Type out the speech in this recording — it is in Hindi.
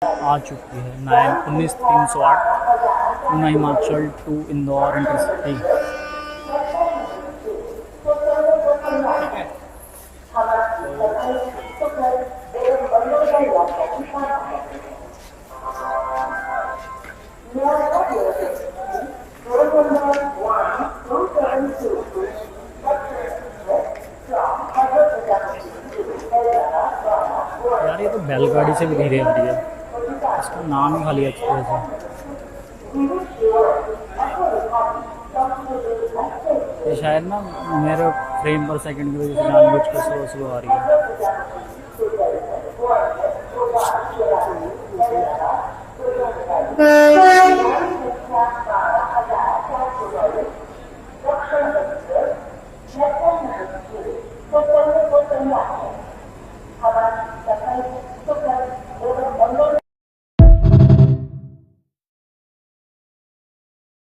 आ चुकी है 19,308 ऊना हिमाचल टू इंदौर इंटरसिटी। यार ये तो बैलगाड़ी से भी धीरे आ रही है, इसका नाम ही खाली एक्सप्रेस है। ये शायद ना मेरे फ्रेम पर सेकंड की वजह से जानबूझ कर स्लो स्लो आ रही है।